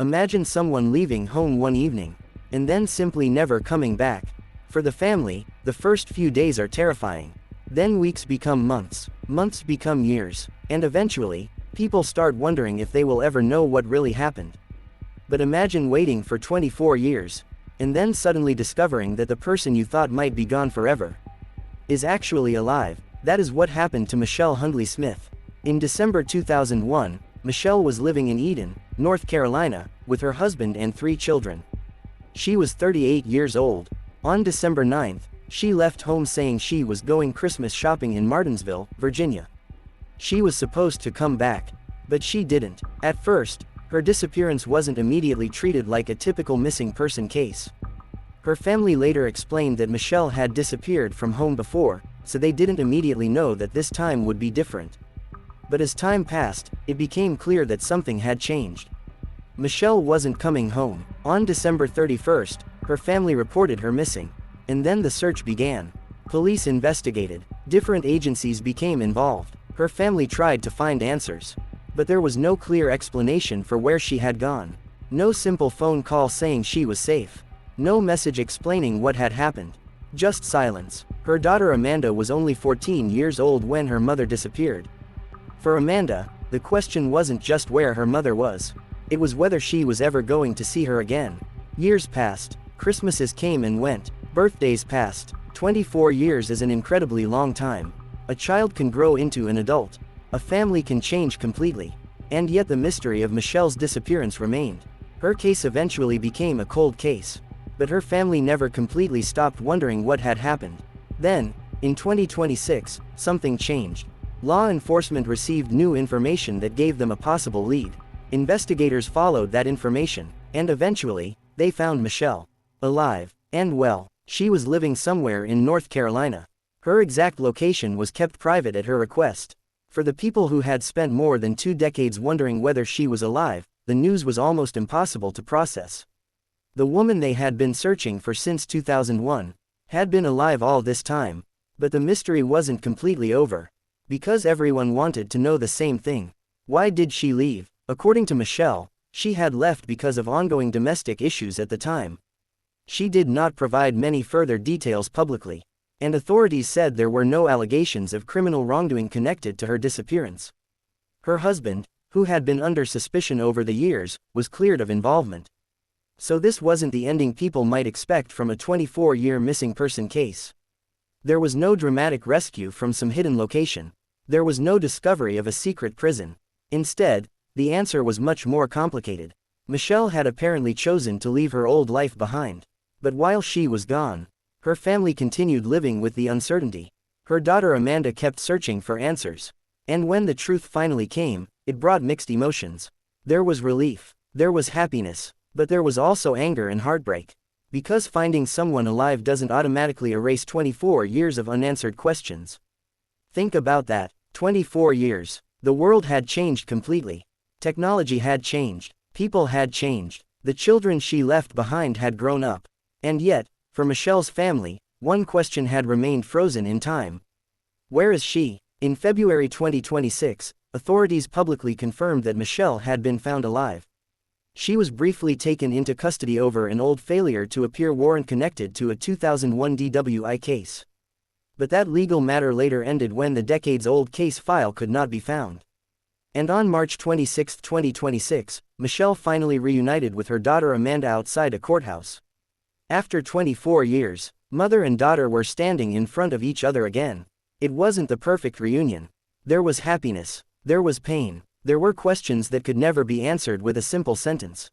Imagine someone leaving home one evening, and then simply never coming back. For the family, the first few days are terrifying. Then weeks become months, months become years, and eventually, people start wondering if they will ever know what really happened. But imagine waiting for 24 years, and then suddenly discovering that the person you thought might be gone forever is actually alive. That is what happened to Michele Hundley Smith. In December 2001, Michele was living in Eden, North Carolina, with her husband and 3 children. She was 38 years old. On December 9th, she left home saying she was going Christmas shopping in Martinsville, Virginia. She was supposed to come back, but she didn't. At first, her disappearance wasn't immediately treated like a typical missing person case. Her family later explained that Michele had disappeared from home before, so they didn't immediately know that this time would be different. But as time passed, it became clear that something had changed. Michele wasn't coming home. On December 31st, her family reported her missing. And then the search began. Police investigated. Different agencies became involved. Her family tried to find answers. But there was no clear explanation for where she had gone. No simple phone call saying she was safe. No message explaining what had happened. Just silence. Her daughter Amanda was only 14 years old when her mother disappeared. For Amanda, the question wasn't just where her mother was. It was whether she was ever going to see her again. Years passed. Christmases came and went. Birthdays passed. 24 years is an incredibly long time. A child can grow into an adult. A family can change completely. And yet the mystery of Michele's disappearance remained. Her case eventually became a cold case. But her family never completely stopped wondering what had happened. Then, in 2026, something changed. Law enforcement received new information that gave them a possible lead. Investigators followed that information, and eventually, they found Michele. Alive, and well. She was living somewhere in North Carolina. Her exact location was kept private at her request. For the people who had spent more than 2 decades wondering whether she was alive, the news was almost impossible to process. The woman they had been searching for since 2001 had been alive all this time, but the mystery wasn't completely over. Because everyone wanted to know the same thing. Why did she leave? According to Michele, she had left because of ongoing domestic issues at the time. She did not provide many further details publicly, and authorities said there were no allegations of criminal wrongdoing connected to her disappearance. Her husband, who had been under suspicion over the years, was cleared of involvement. So this wasn't the ending people might expect from a 24-year missing person case. There was no dramatic rescue from some hidden location. There was no discovery of a secret prison. Instead, the answer was much more complicated. Michele had apparently chosen to leave her old life behind. But while she was gone, her family continued living with the uncertainty. Her daughter Amanda kept searching for answers. And when the truth finally came, it brought mixed emotions. There was relief. There was happiness. But there was also anger and heartbreak. Because finding someone alive doesn't automatically erase 24 years of unanswered questions. Think about that. 24 years. The world had changed completely. Technology had changed. People had changed. The children she left behind had grown up. And yet, for Michele's family, one question had remained frozen in time. Where is she? In February 2026, authorities publicly confirmed that Michele had been found alive. She was briefly taken into custody over an old failure to appear warrant connected to a 2001 DWI case. But that legal matter later ended when the decades-old case file could not be found. And on March 26, 2026, Michele finally reunited with her daughter Amanda outside a courthouse. After 24 years, mother and daughter were standing in front of each other again. It wasn't the perfect reunion. There was happiness. There was pain. There were questions that could never be answered with a simple sentence.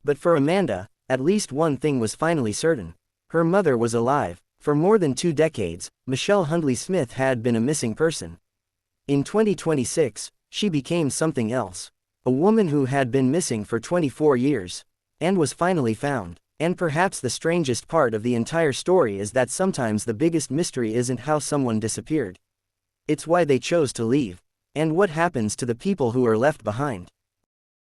But for Amanda, at least one thing was finally certain. Her mother was alive. For more than 2 decades, Michele Hundley Smith had been a missing person. In 2026, she became something else. A woman who had been missing for 24 years. And was finally found. And perhaps the strangest part of the entire story is that sometimes the biggest mystery isn't how someone disappeared. It's why they chose to leave. And what happens to the people who are left behind.